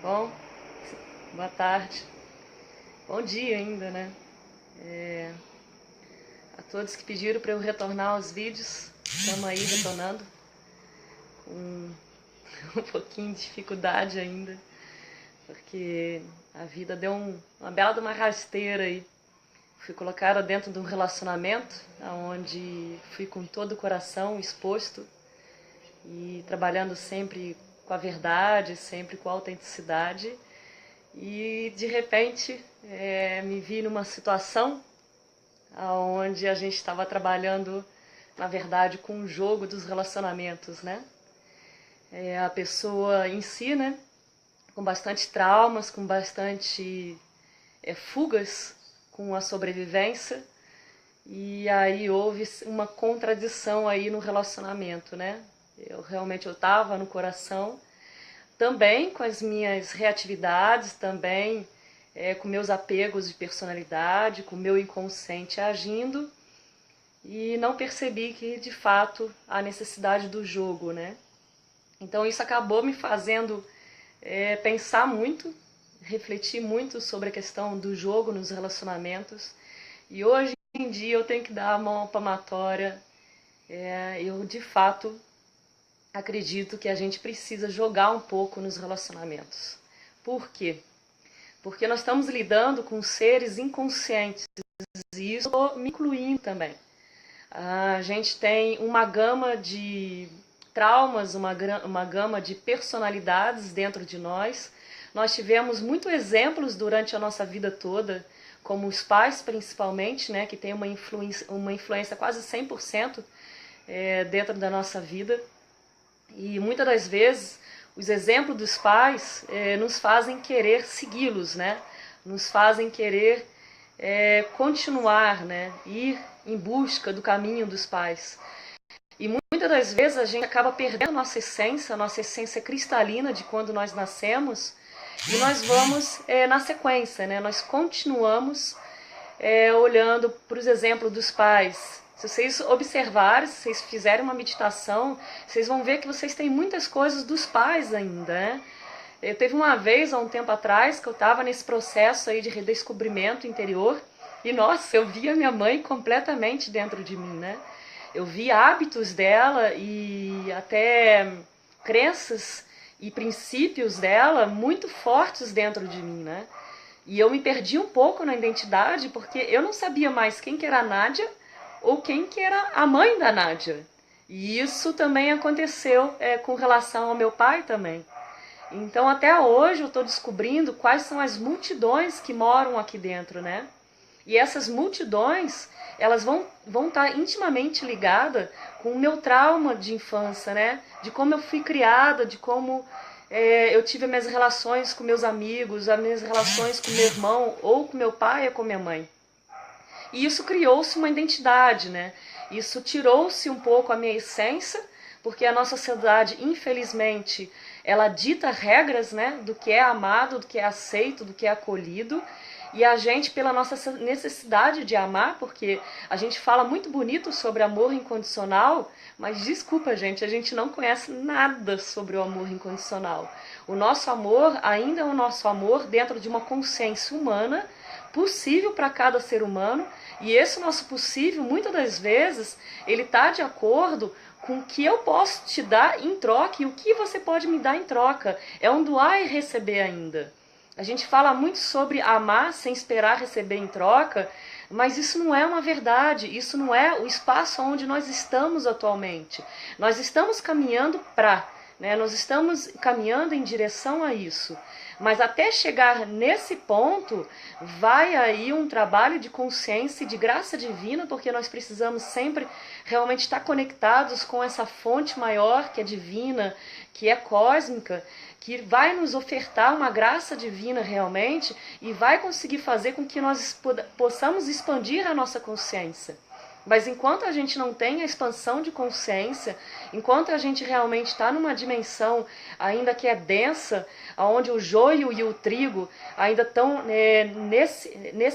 Bom, boa tarde. Bom dia ainda, né? A todos que pediram para eu retornar aos vídeos, estamos aí retornando com um pouquinho de dificuldade ainda, porque a vida deu uma bela de uma rasteira aí. Fui colocada dentro de um relacionamento onde fui com todo o coração exposto e trabalhando sempre com a verdade, sempre com a autenticidade. E de repente me vi numa situação onde a gente estava trabalhando, na verdade, com o jogo dos relacionamentos, né? A pessoa em si, né, com bastante traumas, com bastante fugas com a sobrevivência, e aí houve uma contradição aí no relacionamento, né? Eu estava no coração, também com as minhas reatividades, também com meus apegos de personalidade, com o meu inconsciente agindo, e não percebi que de fato há necessidade do jogo, né? Então isso acabou me fazendo pensar muito, refletir muito sobre a questão do jogo nos relacionamentos, e hoje em dia eu tenho que dar a mão à palmatória. Eu de fato acredito que a gente precisa jogar um pouco nos relacionamentos. Por quê? Porque nós estamos lidando com seres inconscientes, e isso me incluindo também. A gente tem uma gama de traumas, uma gama de personalidades dentro de nós. Nós tivemos muitos exemplos durante a nossa vida toda, como os pais principalmente, né, que tem uma influência quase 100% dentro da nossa vida. E muitas das vezes os exemplos dos pais nos fazem querer segui-los, né? Nos fazem querer continuar, né? Ir em busca do caminho dos pais. E muitas das vezes a gente acaba perdendo a nossa essência cristalina de quando nós nascemos, e nós vamos na sequência, né? Nós continuamos olhando para os exemplos dos pais. Se vocês observarem, se vocês fizerem uma meditação, vocês vão ver que vocês têm muitas coisas dos pais ainda, né? Eu teve uma vez, há um tempo atrás, que eu estava nesse processo aí de redescobrimento interior, e nossa, eu via minha mãe completamente dentro de mim, né? Eu vi hábitos dela e até crenças e princípios dela muito fortes dentro de mim, né? E eu me perdi um pouco na identidade, porque eu não sabia mais quem que era a Nádia ou quem que era a mãe da Nádia. E isso também aconteceu com relação ao meu pai também. Então até hoje eu estou descobrindo quais são as multidões que moram aqui dentro, né? E essas multidões, elas vão estar intimamente ligadas com o meu trauma de infância, né? De como eu fui criada, de como eu tive as minhas relações com meus amigos, as minhas relações com meu irmão, ou com meu pai ou com minha mãe. E isso criou-se uma identidade, né? Isso tirou-se um pouco a minha essência, porque a nossa sociedade, infelizmente, ela dita regras, né, do que é amado, do que é aceito, do que é acolhido. E a gente, pela nossa necessidade de amar, porque a gente fala muito bonito sobre amor incondicional, mas desculpa, gente, a gente não conhece nada sobre o amor incondicional. O nosso amor ainda é o nosso amor dentro de uma consciência humana, possível para cada ser humano, e esse nosso possível, muitas das vezes, ele está de acordo com o que eu posso te dar em troca e o que você pode me dar em troca. É um doar e receber ainda. A gente fala muito sobre amar sem esperar receber em troca, mas isso não é uma verdade, isso não é o espaço onde nós estamos atualmente. Nós estamos caminhando nós estamos caminhando em direção a isso. Mas até chegar nesse ponto, vai aí um trabalho de consciência e de graça divina, porque nós precisamos sempre realmente estar conectados com essa fonte maior, que é divina, que é cósmica, que vai nos ofertar uma graça divina realmente e vai conseguir fazer com que nós possamos expandir a nossa consciência. Mas enquanto a gente não tem a expansão de consciência, enquanto a gente realmente está numa dimensão ainda que é densa, onde o joio e o trigo ainda estão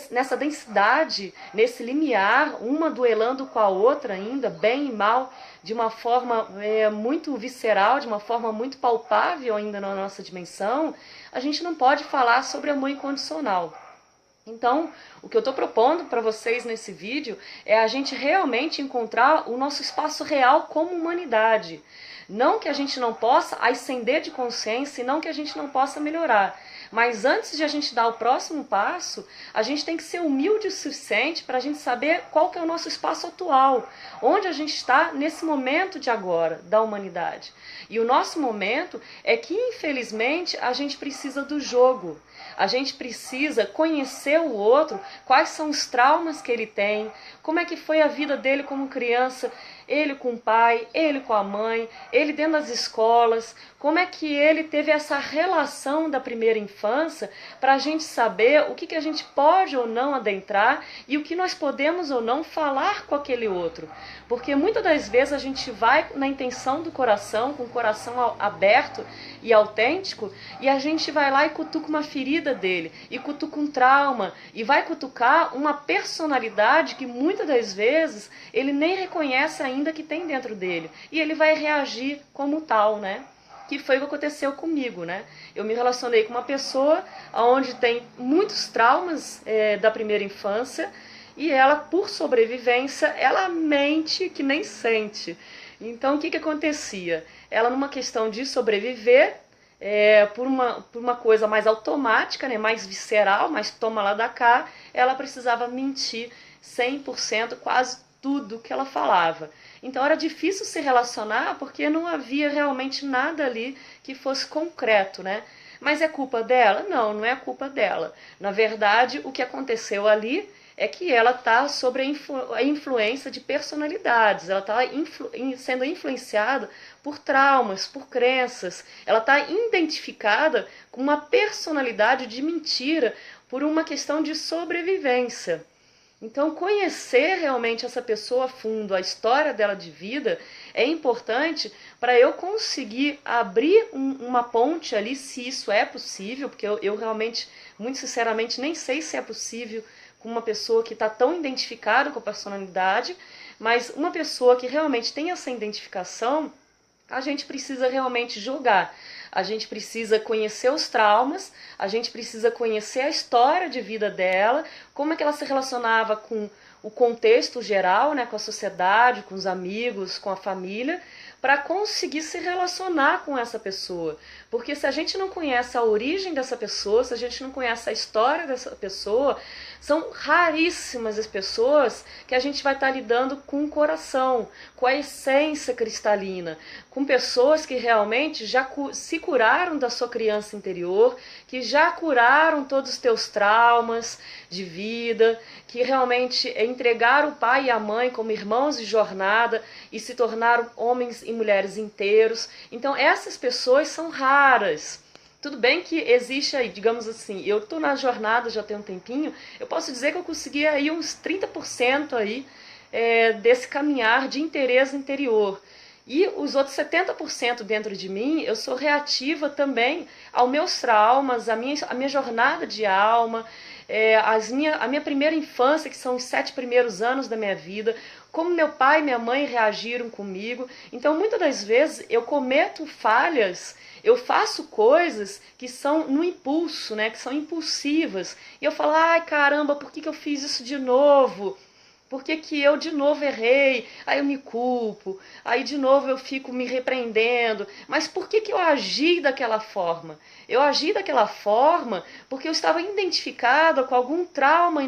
nessa densidade, nesse limiar, uma duelando com a outra ainda, bem e mal, de uma forma muito visceral, de uma forma muito palpável ainda na nossa dimensão, a gente não pode falar sobre amor incondicional. Então, o que eu estou propondo para vocês nesse vídeo é a gente realmente encontrar o nosso espaço real como humanidade. Não que a gente não possa ascender de consciência e não que a gente não possa melhorar. Mas antes de a gente dar o próximo passo, a gente tem que ser humilde o suficiente para a gente saber qual que é o nosso espaço atual, onde a gente está nesse momento de agora, da humanidade. E o nosso momento é que, infelizmente, a gente precisa do jogo. A gente precisa conhecer o outro, quais são os traumas que ele tem, como é que foi a vida dele como criança, ele com o pai, ele com a mãe, ele dentro das escolas, como é que ele teve essa relação da primeira infância para a gente saber o que a gente pode ou não adentrar e o que nós podemos ou não falar com aquele outro. Porque muitas das vezes a gente vai na intenção do coração, com o coração aberto e autêntico, e a gente vai lá e cutuca uma ferida dele, e cutuca um trauma, e vai cutucar uma personalidade que muitas das vezes ele nem reconhece ainda que tem dentro dele. E ele vai reagir como tal, né? Que foi o que aconteceu comigo, né? Eu me relacionei com uma pessoa onde tem muitos traumas da primeira infância, e ela, por sobrevivência, ela mente que nem sente. Então, o que acontecia? Ela, numa questão de sobreviver, por uma coisa mais automática, né, mais visceral, mais toma lá da cá, ela precisava mentir 100%, quase tudo que ela falava. Então era difícil se relacionar porque não havia realmente nada ali que fosse concreto, né? Mas é culpa dela? Não, não é culpa dela. Na verdade, o que aconteceu ali é que ela está sob a influência de personalidades, ela está sendo influenciada por traumas, por crenças, ela está identificada com uma personalidade de mentira por uma questão de sobrevivência. Então, conhecer realmente essa pessoa a fundo, a história dela de vida, é importante para eu conseguir abrir uma ponte ali, se isso é possível, porque eu realmente, muito sinceramente, nem sei se é possível com uma pessoa que está tão identificada com a personalidade, mas uma pessoa que realmente tem essa identificação, a gente precisa realmente jogar. A gente precisa conhecer os traumas, a gente precisa conhecer a história de vida dela, como é que ela se relacionava com o contexto geral, né, com a sociedade, com os amigos, com a família, para conseguir se relacionar com essa pessoa. Porque se a gente não conhece a origem dessa pessoa, se a gente não conhece a história dessa pessoa, são raríssimas as pessoas que a gente vai estar lidando com o coração, com a essência cristalina, com pessoas que realmente já se curaram da sua criança interior, que já curaram todos os teus traumas de vida, que realmente entregaram o pai e a mãe como irmãos de jornada e se tornaram homens e mulheres inteiros. Então essas pessoas são raras. Tudo bem que existe aí, digamos assim, eu estou na jornada já tem um tempinho, eu posso dizer que eu consegui aí uns 30% aí, desse caminhar de interesse interior. E os outros 70% dentro de mim, eu sou reativa também aos meus traumas, a minha jornada de alma, a minha primeira infância, que são os 7 primeiros anos da minha vida, como meu pai e minha mãe reagiram comigo. Então, muitas das vezes, eu cometo falhas, eu faço coisas que são no impulso, né, que são impulsivas. E eu falo, ai caramba, por que eu fiz isso de novo? Por que eu de novo errei? Aí eu me culpo, aí de novo eu fico me repreendendo. Mas por que eu agi daquela forma? Eu agi daquela forma porque eu estava identificada com algum trauma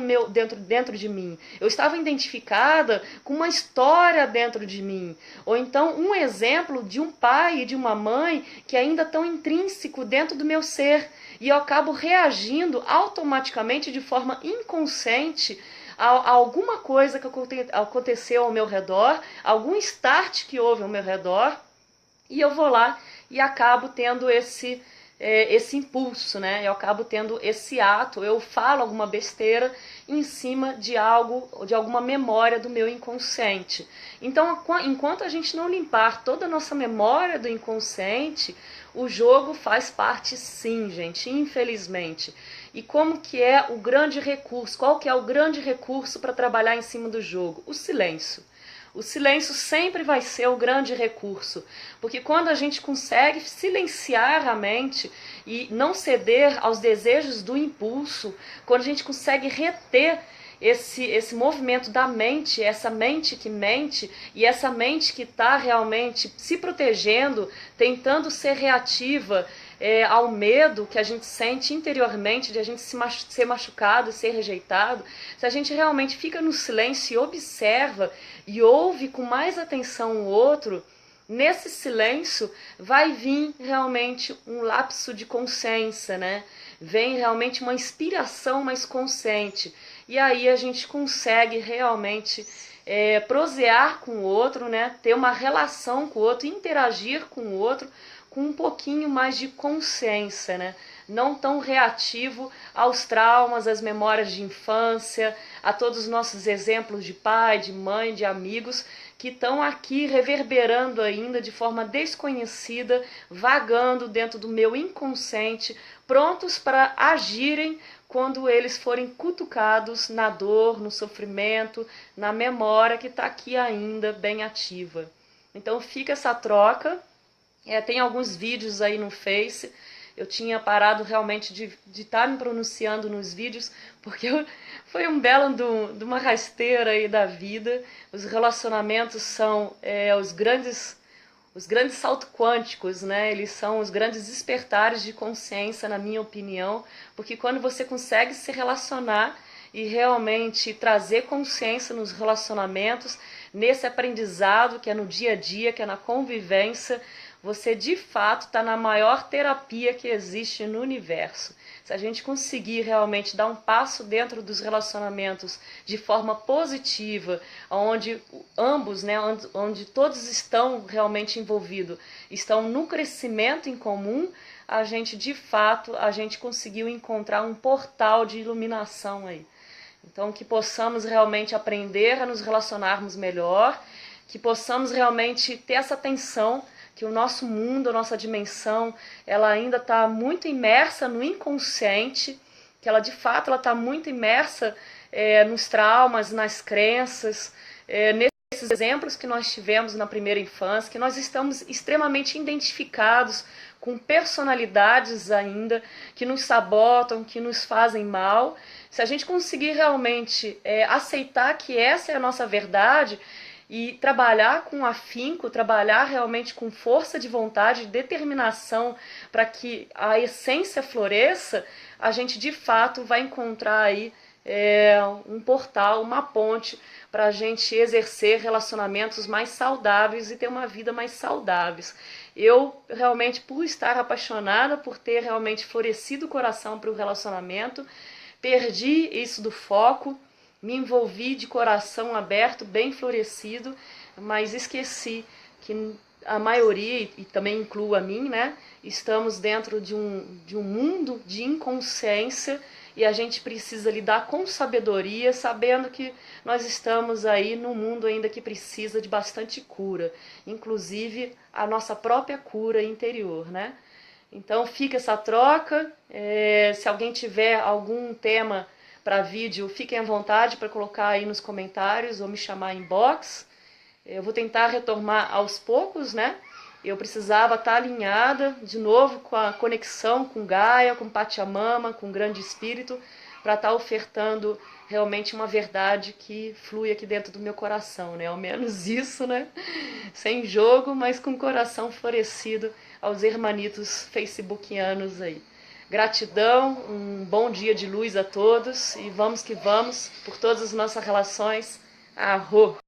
dentro de mim. Eu estava identificada com uma história dentro de mim. Ou então um exemplo de um pai e de uma mãe que ainda estão intrínseco dentro do meu ser. E eu acabo reagindo automaticamente de forma inconsciente a alguma coisa que aconteceu ao meu redor, algum start que houve ao meu redor, e eu vou lá e acabo tendo esse esse impulso, né? Eu acabo tendo esse ato, eu falo alguma besteira em cima de algo, de alguma memória do meu inconsciente. Então, enquanto a gente não limpar toda a nossa memória do inconsciente, o jogo faz parte sim, gente, infelizmente. E como que é o grande recurso? Qual que é o grande recurso para trabalhar em cima do jogo? O silêncio. O silêncio sempre vai ser o grande recurso, porque quando a gente consegue silenciar a mente e não ceder aos desejos do impulso, quando a gente consegue reter esse movimento da mente, essa mente que mente e essa mente que está realmente se protegendo, tentando ser reativa ao medo que a gente sente interiormente de a gente ser machucado, ser rejeitado, se a gente realmente fica no silêncio e observa e ouve com mais atenção o outro, nesse silêncio vai vir realmente um lapso de consciência, né? Vem realmente uma inspiração mais consciente. E aí a gente consegue realmente prosear com o outro, né? Ter uma relação com o outro, interagir com o outro com um pouquinho mais de consciência, né? Não tão reativo aos traumas, às memórias de infância, a todos os nossos exemplos de pai, de mãe, de amigos, que estão aqui reverberando ainda de forma desconhecida, vagando dentro do meu inconsciente, prontos para agirem quando eles forem cutucados na dor, no sofrimento, na memória que está aqui ainda bem ativa. Então fica essa troca. Tem alguns vídeos aí no Face. Eu tinha parado realmente de estar me pronunciando nos vídeos, porque foi um belo de uma rasteira aí da vida. Os relacionamentos são os grandes saltos quânticos, né? Eles são os grandes despertares de consciência, na minha opinião, porque quando você consegue se relacionar e realmente trazer consciência nos relacionamentos, nesse aprendizado que é no dia a dia, que é na convivência, você de fato está na maior terapia que existe no universo. Se a gente conseguir realmente dar um passo dentro dos relacionamentos de forma positiva, onde ambos, né, onde todos estão realmente envolvidos, estão no crescimento em comum, a gente de fato, a gente conseguiu encontrar um portal de iluminação aí. Então que possamos realmente aprender a nos relacionarmos melhor, que possamos realmente ter essa atenção que o nosso mundo, a nossa dimensão, ela ainda está muito imersa no inconsciente, que ela de fato está muito imersa nos traumas, nas crenças, nesses exemplos que nós tivemos na primeira infância, que nós estamos extremamente identificados com personalidades ainda que nos sabotam, que nos fazem mal. Se a gente conseguir realmente aceitar que essa é a nossa verdade, e trabalhar com afinco, trabalhar realmente com força de vontade, determinação para que a essência floresça, a gente de fato vai encontrar aí um portal, uma ponte para a gente exercer relacionamentos mais saudáveis e ter uma vida mais saudável. Eu realmente, por estar apaixonada, por ter realmente florescido o coração para o relacionamento, perdi isso do foco, me envolvi de coração aberto, bem florescido, mas esqueci que a maioria, e também incluo a mim, né, estamos dentro de um mundo de inconsciência e a gente precisa lidar com sabedoria, sabendo que nós estamos aí num mundo ainda que precisa de bastante cura, inclusive a nossa própria cura interior, né? Então fica essa troca, se alguém tiver algum tema para vídeo, fiquem à vontade para colocar aí nos comentários ou me chamar em inbox. Eu vou tentar retomar aos poucos, né? Eu precisava estar alinhada de novo com a conexão com Gaia, com Pachamama, com o Grande Espírito, para estar ofertando realmente uma verdade que flui aqui dentro do meu coração, né? Ao menos isso, né? Sem jogo, mas com o coração florescido aos hermanitos facebookianos aí. Gratidão, um bom dia de luz a todos e vamos que vamos por todas as nossas relações. Arro!